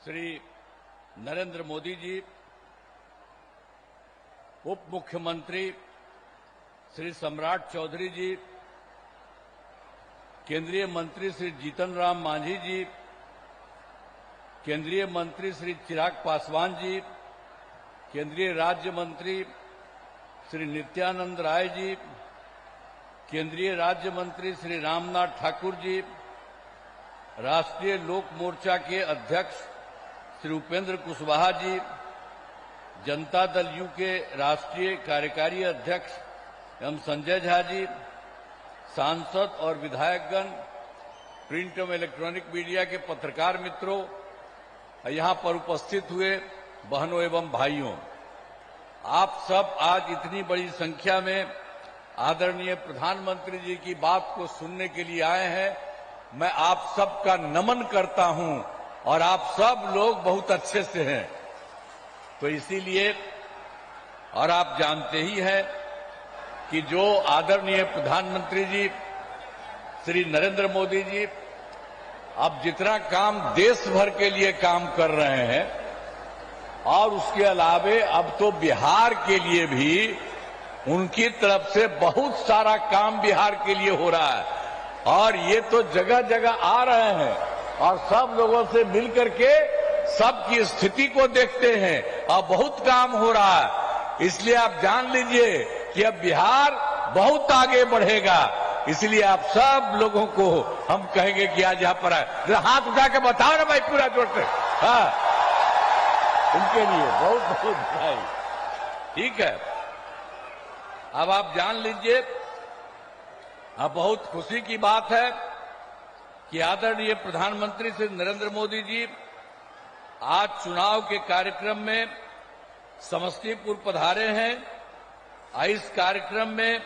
श्री नरेंद्र मोदी जी, उप मुख्यमंत्री श्री सम्राट चौधरी जी, केंद्रीय मंत्री श्री जीतन राम मांझी जी, केंद्रीय मंत्री श्री चिराग पासवान जी, केंद्रीय राज्य मंत्री श्री नित्यानंद राय जी, केंद्रीय राज्य मंत्री श्री रामनाथ ठाकुर जी, राष्ट्रीय लोक मोर्चा के अध्यक्ष श्री उपेंद्र कुशवाहा जी, जनता दल यू के राष्ट्रीय कार्यकारी अध्यक्ष एवं संजय झा जी, सांसद और विधायकगण, प्रिंट एवं इलेक्ट्रॉनिक मीडिया के पत्रकार मित्रों, यहां पर उपस्थित हुए बहनों एवं भाइयों, आप सब आज इतनी बड़ी संख्या में आदरणीय प्रधानमंत्री जी की बात को सुनने के लिए आए हैं। मैं आप सबका नमन करता हूं और आप सब लोग बहुत अच्छे से हैं। तो इसीलिए, और आप जानते ही हैं कि जो आदरणीय प्रधानमंत्री जी श्री नरेंद्र मोदी जी अब जितना काम देश भर के लिए काम कर रहे हैं और उसके अलावे अब तो बिहार के लिए भी उनकी तरफ से बहुत सारा काम बिहार के लिए हो रहा है और ये तो जगह जगह आ रहे हैं और सब लोगों से मिलकर के सबकी स्थिति को देखते हैं और बहुत काम हो रहा है। इसलिए आप जान लीजिए कि अब बिहार बहुत आगे बढ़ेगा। इसलिए आप सब लोगों को हम कहेंगे कि आज यहां पर आए, हाथ उठा के बताओ ना भाई पूरा जोर से। हाँ, उनके लिए बहुत बहुत बधाई। ठीक है, अब आप जान लीजिए, अब बहुत खुशी की बात है कि आदरणीय प्रधानमंत्री श्री नरेंद्र मोदी जी आज चुनाव के कार्यक्रम में समस्तीपुर पधारे हैं। इस कार्यक्रम में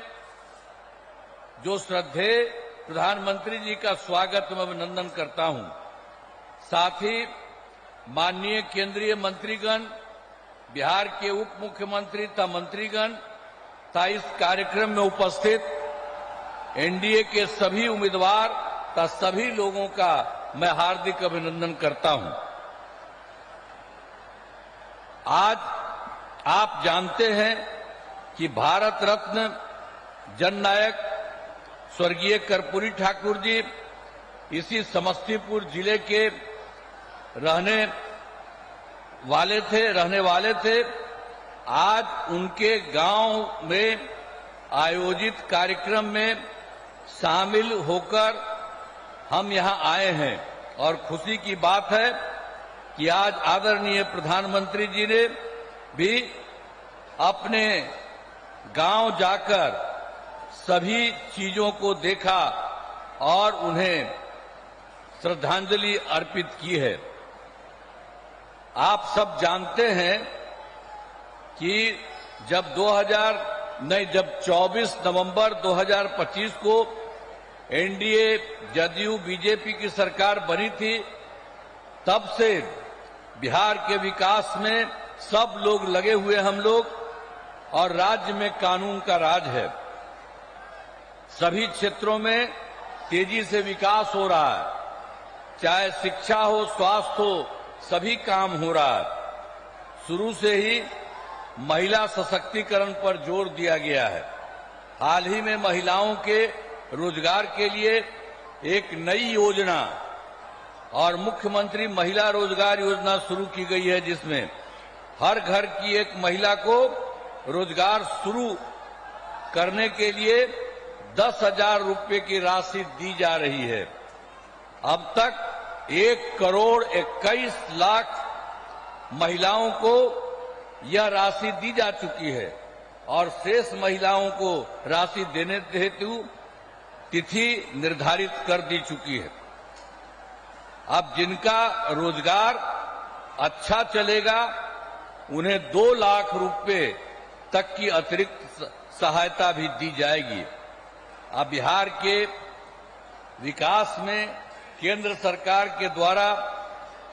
जो श्रद्धेय प्रधानमंत्री जी का स्वागत मैं अभिनंदन करता हूं। साथ ही माननीय केंद्रीय मंत्रीगण, बिहार के उप मुख्यमंत्री तथा मंत्रीगण तथा इस कार्यक्रम में उपस्थित एनडीए के सभी उम्मीदवार तथा सभी लोगों का मैं हार्दिक अभिनंदन करता हूं। आज आप जानते हैं कि भारत रत्न जननायक स्वर्गीय कर्पूरी ठाकुर जी इसी समस्तीपुर जिले के रहने वाले थे। आज उनके गांव में आयोजित कार्यक्रम में शामिल होकर हम यहां आए हैं और खुशी की बात है कि आज आदरणीय प्रधानमंत्री जी ने भी अपने गांव जाकर सभी चीजों को देखा और उन्हें श्रद्धांजलि अर्पित की है। आप सब जानते हैं कि जब 24 नवंबर 2025 को एनडीए जदयू बीजेपी की सरकार बनी थी, तब से बिहार के विकास में सब लोग लगे हुए हम लोग और राज्य में कानून का राज है। सभी क्षेत्रों में तेजी से विकास हो रहा है, चाहे शिक्षा हो, स्वास्थ्य हो, सभी काम हो रहा है। शुरू से ही महिला सशक्तिकरण पर जोर दिया गया है। हाल ही में महिलाओं के रोजगार के लिए एक नई योजना और मुख्यमंत्री महिला रोजगार योजना शुरू की गई है, जिसमें हर घर की एक महिला को रोजगार शुरू करने के लिए 10,000 रुपये की राशि दी जा रही है। अब तक 1,21,00,000 महिलाओं को यह राशि दी जा चुकी है और शेष महिलाओं को राशि देने हेतु तिथि निर्धारित कर दी चुकी है। अब जिनका रोजगार अच्छा चलेगा उन्हें 2 लाख रुपए तक की अतिरिक्त सहायता भी दी जाएगी। अब बिहार के विकास में केंद्र सरकार के द्वारा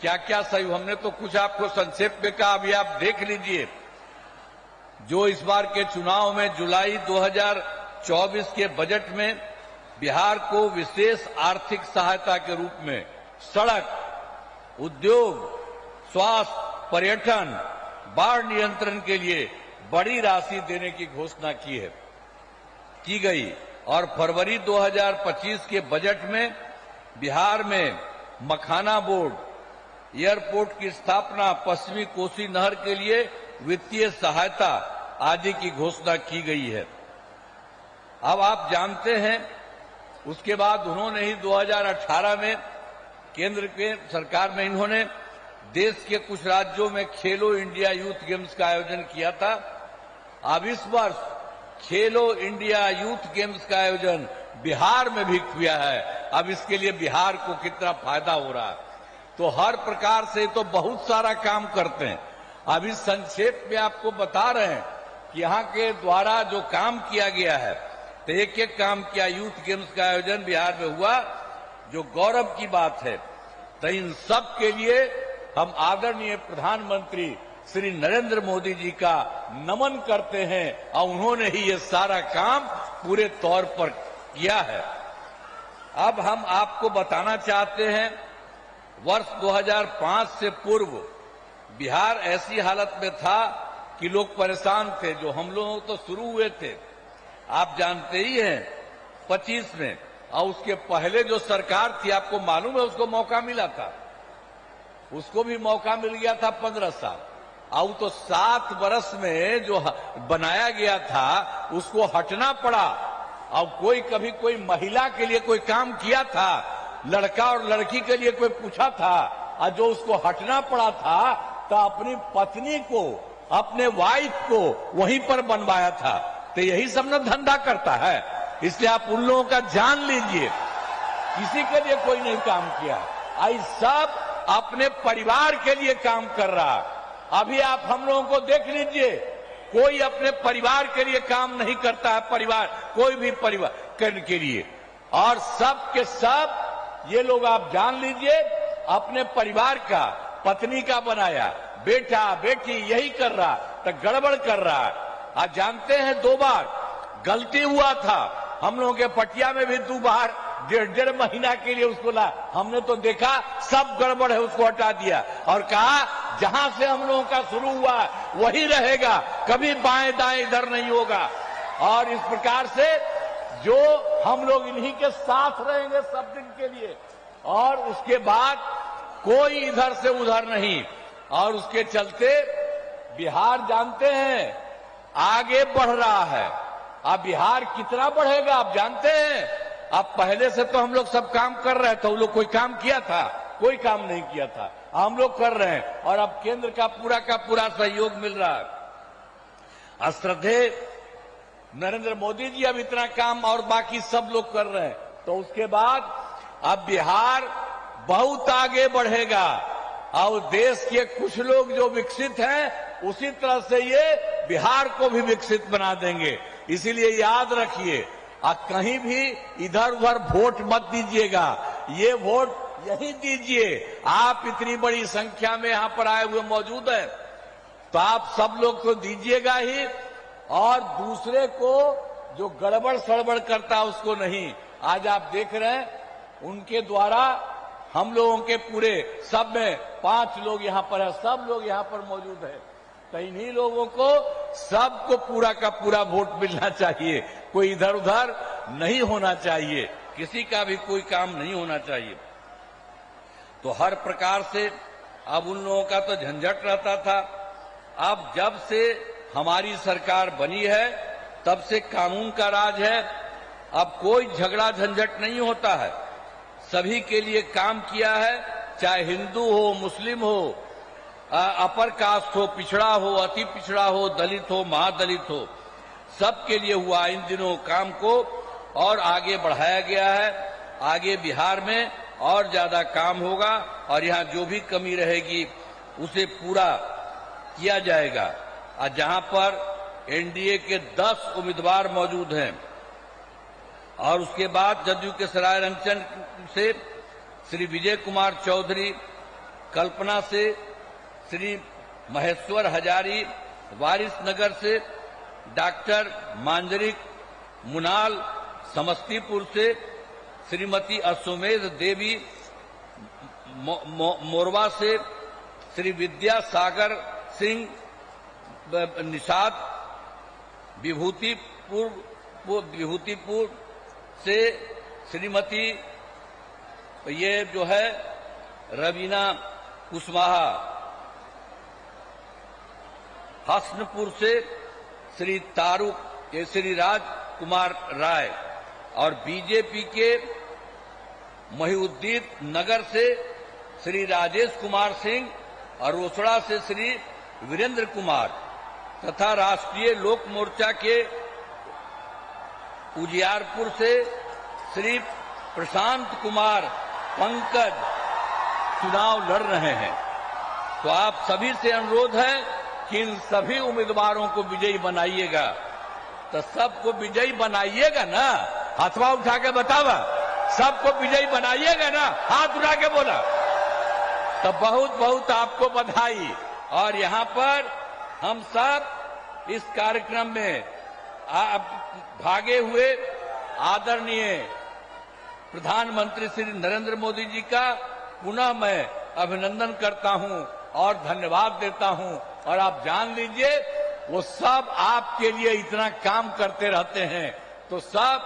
क्या क्या सहयोग, हमने तो कुछ आपको संक्षेप में कहा, अभी आप देख लीजिए। जो इस बार के चुनाव में जुलाई 2024 के बजट में बिहार को विशेष आर्थिक सहायता के रूप में सड़क, उद्योग, स्वास्थ्य, पर्यटन, बाढ़ नियंत्रण के लिए बड़ी राशि देने की घोषणा की गई। और फरवरी 2025 के बजट में बिहार में मखाना बोर्ड, एयरपोर्ट की स्थापना, पश्चिमी कोसी नहर के लिए वित्तीय सहायता आदि की घोषणा की गई है। अब आप जानते हैं, उसके बाद उन्होंने ही 2018 में केंद्र के सरकार में इन्होंने देश के कुछ राज्यों में खेलो इंडिया यूथ गेम्स का आयोजन किया था। अब इस वर्ष खेलो इंडिया यूथ गेम्स का आयोजन बिहार में भी किया है। अब इसके लिए बिहार को कितना फायदा हो रहा है, तो हर प्रकार से तो बहुत सारा काम करते हैं। अब इस संक्षेप में आपको बता रहे हैं कि यहाँ के द्वारा जो काम किया गया है, तो एक एक काम किया। यूथ गेम्स का आयोजन बिहार में हुआ, जो गौरव की बात है। तो इन सब के लिए हम आदरणीय प्रधानमंत्री श्री नरेंद्र मोदी जी का नमन करते हैं, और उन्होंने ही ये सारा काम पूरे तौर पर किया है। अब हम आपको बताना चाहते हैं, वर्ष 2005 से पूर्व बिहार ऐसी हालत में था कि लोग परेशान थे। जो हम लोग तो शुरू हुए थे, आप जानते ही हैं, 25 में, और उसके पहले जो सरकार थी, आपको मालूम है, उसको मौका मिला था। उसको भी मौका मिल गया था 15 साल। और तो 7 वर्ष में जो बनाया गया था, उसको हटना पड़ा। और कभी कोई महिला के लिए कोई काम किया था, लड़का और लड़की के लिए कोई पूछा था, और जो उसको हटना पड़ा था, तो अपनी पत्नी को, अपने वाइफ को वहीं पर बनवाया था। तो यही सब ना धंधा करता है। इसलिए आप उन लोगों का जान लीजिए, किसी के लिए कोई नहीं काम किया। आई सब अपने परिवार के लिए काम कर रहा। अभी आप हम लोगों को देख लीजिए, कोई अपने परिवार के लिए काम नहीं करता है। परिवार, कोई भी परिवार करने के लिए, और सब के सब ये लोग आप जान लीजिए, अपने परिवार का, पत्नी का बनाया, बेटा बेटी यही कर रहा, तो गड़बड़ कर रहा है। आप जानते हैं, 2 बार गलती हुआ था। हम लोगों के पटिया में भी 2 बार 1.5 महीना के लिए उसको ला, हमने तो देखा सब गड़बड़ है, उसको हटा दिया और कहा जहां से हम लोगों का शुरू हुआ वही रहेगा, कभी बाएं दाएं इधर नहीं होगा। और इस प्रकार से जो हम लोग इन्हीं के साथ रहेंगे सब दिन के लिए, और उसके बाद कोई इधर से उधर नहीं। और उसके चलते बिहार जानते हैं आगे बढ़ रहा है। अब बिहार कितना बढ़ेगा आप जानते हैं? अब पहले से तो हम लोग सब काम कर रहे थे, वो लोग कोई काम किया था? कोई काम नहीं किया था। हम लोग कर रहे हैं, और अब केंद्र का पूरा सहयोग मिल रहा है। श्रद्धेय नरेंद्र मोदी जी अब इतना काम और बाकी सब लोग कर रहे हैं, तो उसके बाद अब बिहार बहुत आगे बढ़ेगा। और देश के कुछ लोग जो विकसित हैं, उसी तरह से ये बिहार को भी विकसित बना देंगे। इसीलिए याद रखिए, कहीं भी इधर उधर वोट मत दीजिएगा, ये वोट यही दीजिए। आप इतनी बड़ी संख्या में यहां पर आए हुए मौजूद हैं, तो आप सब लोग तो दीजिएगा ही, और दूसरे को जो गड़बड़ सड़बड़ करता उसको नहीं। आज आप देख रहे हैं, उनके द्वारा हम लोगों के पूरे सब में 5 लोग यहां पर है, सब लोग यहां पर मौजूद है। तो इन्हीं लोगों को सबको पूरा का पूरा वोट मिलना चाहिए, कोई इधर उधर नहीं होना चाहिए, किसी का भी कोई काम नहीं होना चाहिए। तो हर प्रकार से अब उन लोगों का तो झंझट रहता था। अब जब से हमारी सरकार बनी है, तब से कानून का राज है। अब कोई झगड़ा झंझट नहीं होता है, सभी के लिए काम किया है, चाहे हिंदू हो, मुस्लिम हो, अपर कास्ट हो, पिछड़ा हो, अति पिछड़ा हो, दलित हो, महादलित हो, सबके लिए हुआ इन दिनों काम को, और आगे बढ़ाया गया है। आगे बिहार में और ज्यादा काम होगा, और यहाँ जो भी कमी रहेगी उसे पूरा किया जाएगा। और जहां पर एनडीए के 10 उम्मीदवार मौजूद हैं, और उसके बाद जदयू के सरायरंजन से श्री विजय कुमार चौधरी, कल्पना से श्री महेश्वर हजारी, वारिसनगर से डॉक्टर मांजरिक मुनाल, समस्तीपुर से श्रीमती अश्वमेध देवी, मोरवा से श्री विद्यासागर सिंह निषाद विभूतिपुर से श्रीमती ये जो है रवीना कुशवाहा, हसनपुर से श्री तारुक ये श्री राज कुमार राय और बीजेपी के महिउद्दीन नगर से श्री राजेश कुमार सिंह और रोसड़ा से श्री वीरेंद्र कुमार तथा राष्ट्रीय लोक मोर्चा के उजियारपुर से श्री प्रशांत कुमार पंकज चुनाव लड़ रहे हैं। तो आप सभी से अनुरोध है कि इन सभी उम्मीदवारों को विजयी बनाइएगा। तो सबको विजयी बनाइएगा ना? हाथवा उठा के बतावा, सबको विजयी बनाइएगा ना? हाथ उठा के बोला। तो बहुत बहुत आपको बधाई। और यहाँ पर हम सब इस कार्यक्रम में भागे हुए आदरणीय प्रधानमंत्री श्री नरेंद्र मोदी जी का पुनः मैं अभिनंदन करता हूं और धन्यवाद देता हूं। और आप जान लीजिए वो सब आपके लिए इतना काम करते रहते हैं। तो सब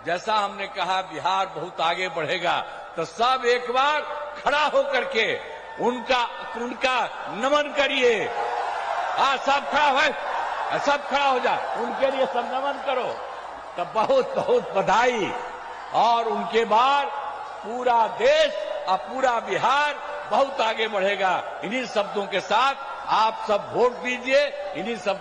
जैसा हमने कहा बिहार बहुत आगे बढ़ेगा, तो सब एक बार खड़ा होकर के उनका नमन करिए। सब खड़ा है, सब खड़ा हो जा, उनके लिए सब नमन करो। तो बहुत बहुत बधाई। और उनके बाद पूरा देश और पूरा बिहार बहुत आगे बढ़ेगा। इन्हीं शब्दों के साथ आप सब वोट दीजिए। इन्हीं सब